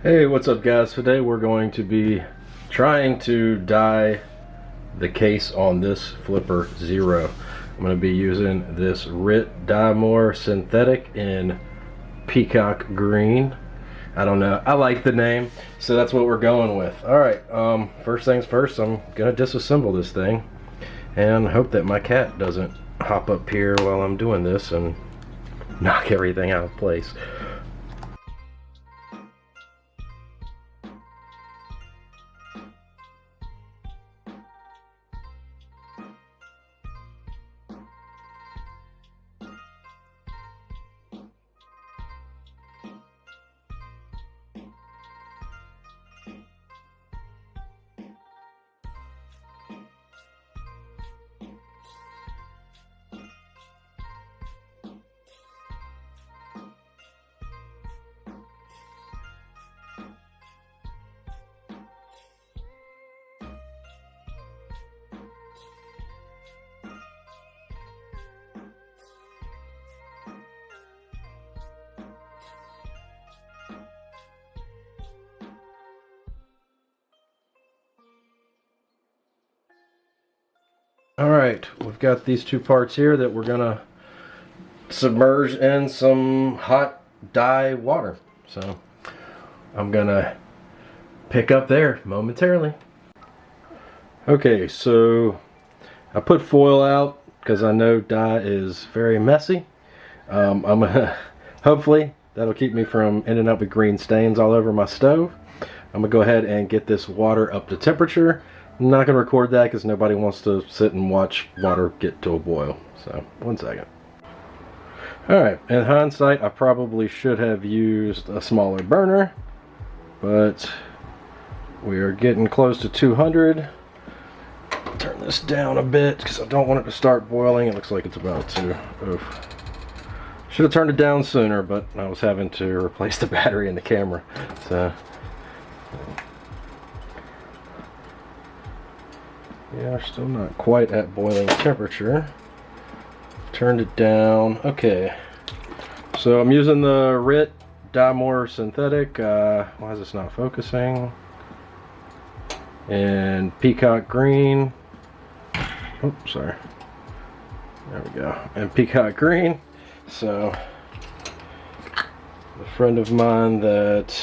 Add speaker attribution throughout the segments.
Speaker 1: Hey, what's up guys? Today we're going to be trying to dye the case on this Flipper Zero. I'm going to be using this RIT Dye More synthetic in peacock green. I don't know, I like the name, so that's what we're going with. Alright, first things first, I'm going to disassemble this thing and hope that my cat doesn't hop up here while I'm doing this and knock everything out of place. Alright, we've got these two parts here that we're gonna submerge in some hot dye water. So I'm gonna pick up there momentarily. Okay, so I put foil out because I know dye is very messy. I'm gonna hopefully that'll keep me from ending up with green stains all over my stove. I'm gonna go ahead and get this water up to temperature. I'm not gonna record that because nobody wants to sit and watch water get to a boil. So, one second. Alright, in hindsight, I probably should have used a smaller burner, but we are getting close to 200. Turn this down a bit because I don't want it to start boiling. It looks like it's about to. Oof. Should have turned it down sooner, but I was having to replace the battery in the camera. So. Yeah, still not quite at boiling temperature. Turned it down. Okay. So I'm using the RIT Dye More synthetic. Why is this not focusing? And peacock green. Oh, sorry. There we go. And peacock green. So a friend of mine that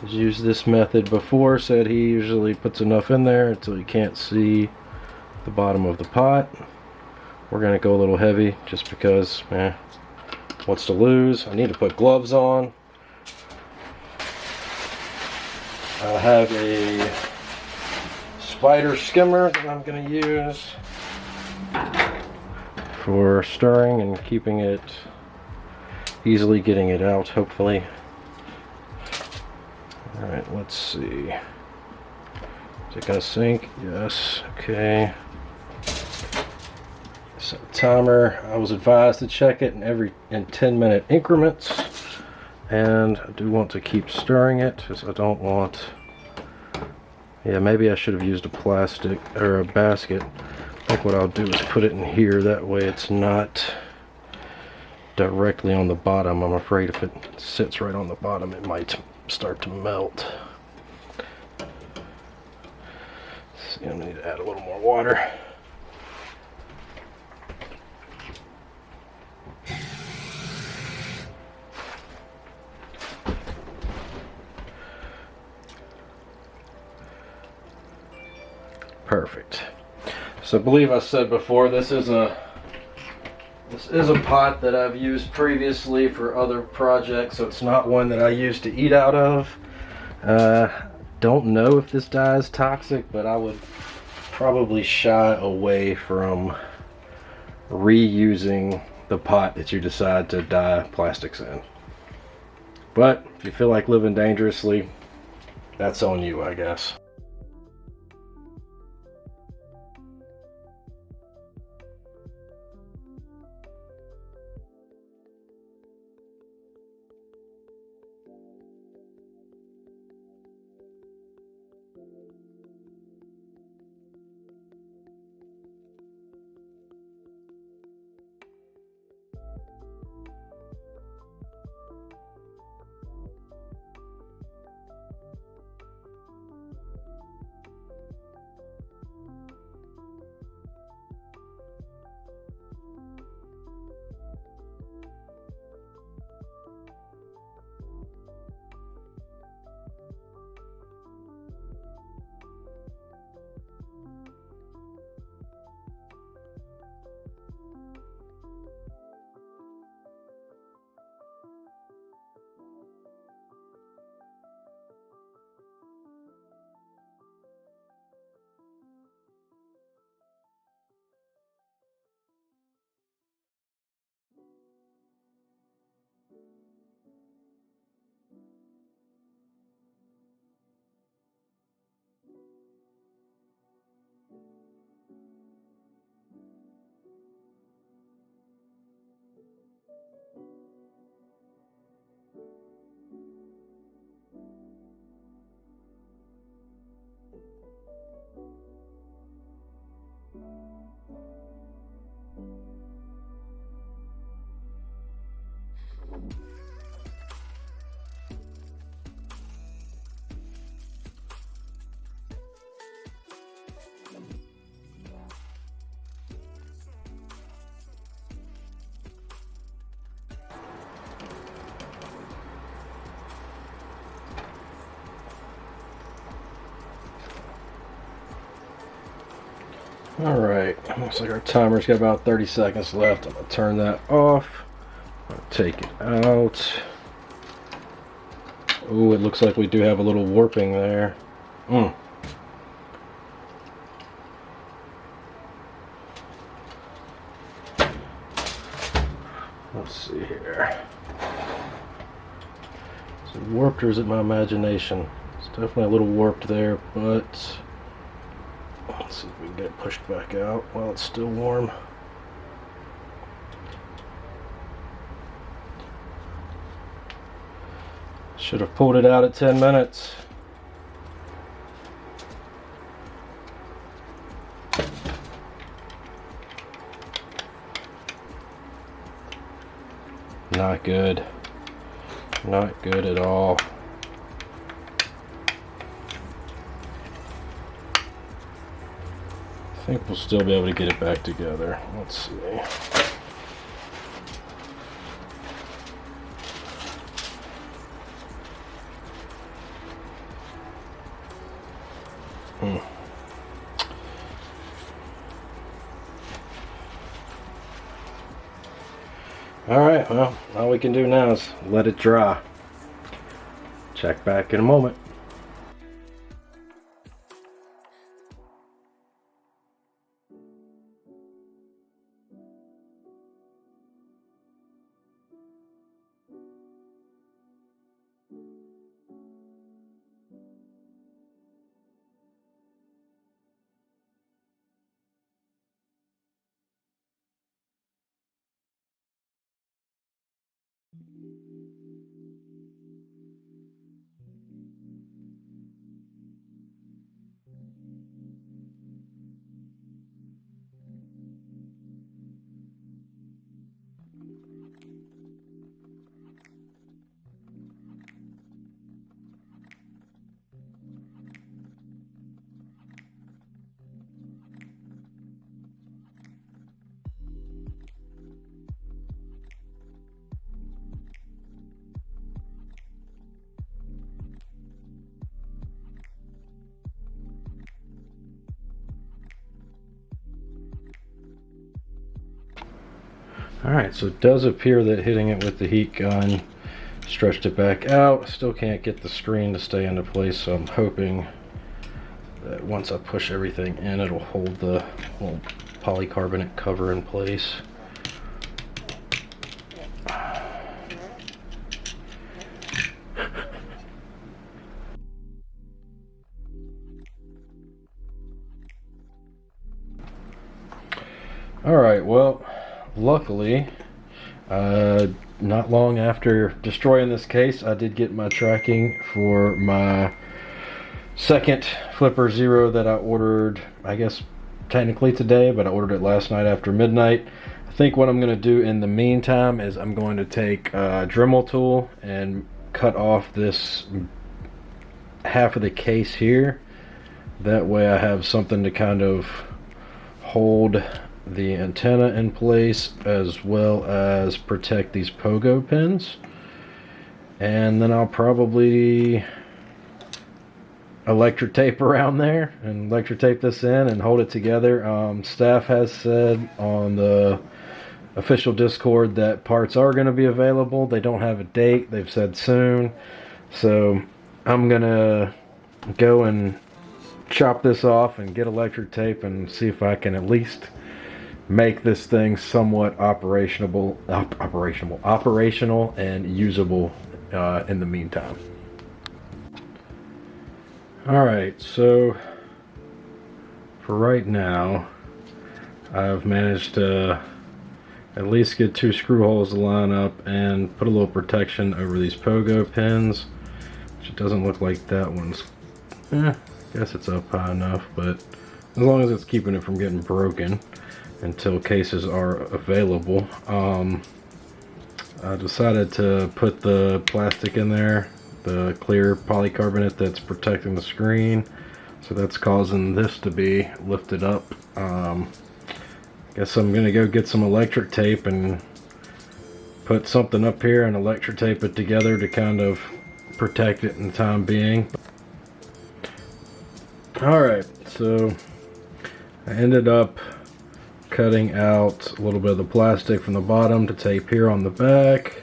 Speaker 1: has used this method before said he usually puts enough in there until you can't see the bottom of the pot. We're gonna go a little heavy just because, what's to lose? I need to put gloves on. I have a spider skimmer that I'm gonna use for stirring and keeping it, easily getting it out, hopefully. Alright, let's see. Is it gonna sync? Yes. Okay. Set timer. I was advised to check it in 10-minute increments. And I do want to keep stirring it because I don't want. Yeah, maybe I should have used a plastic or a basket. I think what I'll do is put it in here. That way it's not directly on the bottom. I'm afraid if it sits right on the bottom, it might start to melt. See, I need to add a little more water. Perfect. So I believe I said before, this is a pot that I've used previously for other projects, so it's not one that I used to eat out of. Don't know if this dye is toxic, but I would probably shy away from reusing the pot that you decide to dye plastics in. But if you feel like living dangerously, that's on you, I guess. Alright, looks like our timer's got about 30 seconds left. I'm going to turn that off. I'm going to take it out. Oh, it looks like we do have a little warping there. Let's see here. Is it warped or is it my imagination? It's definitely a little warped there, but let's see if we can get it pushed back out while it's still warm. Should have pulled it out at 10 minutes. Not good. Not good at all. I think we'll still be able to get it back together. Let's see. Alright, well, all we can do now is let it dry. Check back in a moment. Alright, so it does appear that hitting it with the heat gun stretched it back out. Still can't get the screen to stay into place, so I'm hoping that once I push everything in, it'll hold the little polycarbonate cover in place. Alright, well, luckily, not long after destroying this case, I did get my tracking for my second Flipper Zero that I ordered, I guess technically today, but I ordered it last night after midnight. I think what I'm going to do in the meantime is I'm going to take a Dremel tool and cut off this half of the case here. That way I have something to kind of hold the antenna in place as well as protect these pogo pins. And then I'll probably electric tape around there and electric tape this in and hold it together. Staff has said on the official Discord that parts are going to be available. They don't have a date. They've said soon. So I'm gonna go and chop this off and get electric tape and see if I can at least make this thing somewhat operational and usable in the meantime. Alright, so for right now I've managed to at least get 2 screw holes to line up and put a little protection over these pogo pins, which it doesn't look like that one's, I guess it's up high enough, but as long as it's keeping it from getting broken until cases are available. I decided to put the plastic in there, the clear polycarbonate that's protecting the screen, so that's causing this to be lifted up. Guess I'm gonna go get some electric tape and put something up here and electric tape it together to kind of protect it in the time being. Alright, so I ended up cutting out a little bit of the plastic from the bottom to tape here on the back.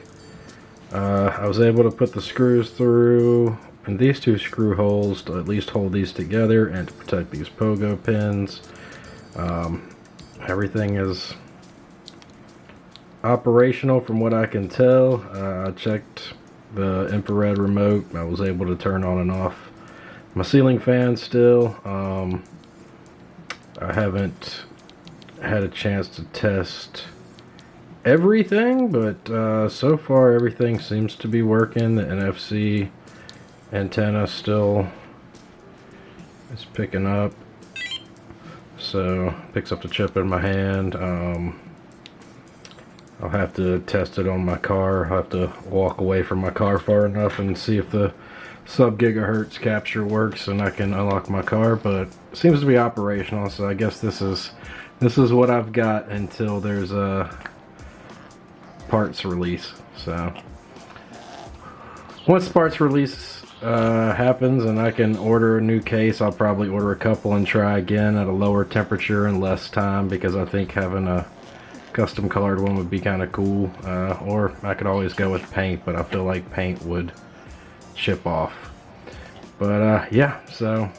Speaker 1: I was able to put the screws through in these two screw holes to at least hold these together and to protect these pogo pins. Everything is operational from what I can tell. I checked the infrared remote. I was able to turn on and off my ceiling fan still. I haven't had a chance to test everything, but so far everything seems to be working. The NFC antenna still is picking up, so picks up the chip in my hand. I'll have to test it on my car. I'll have to walk away from my car far enough and see if the sub-gigahertz capture works and I can unlock my car, but it seems to be operational, so I guess this is what I've got until there's a parts release. So once parts release happens and I can order a new case, I'll probably order a couple and try again at a lower temperature and less time, because I think having a custom colored one would be kind of cool. Or I could always go with paint, but I feel like paint would chip off. But yeah, so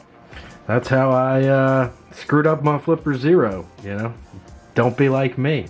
Speaker 1: that's how I screwed up my Flipper Zero, you know. Don't be like me.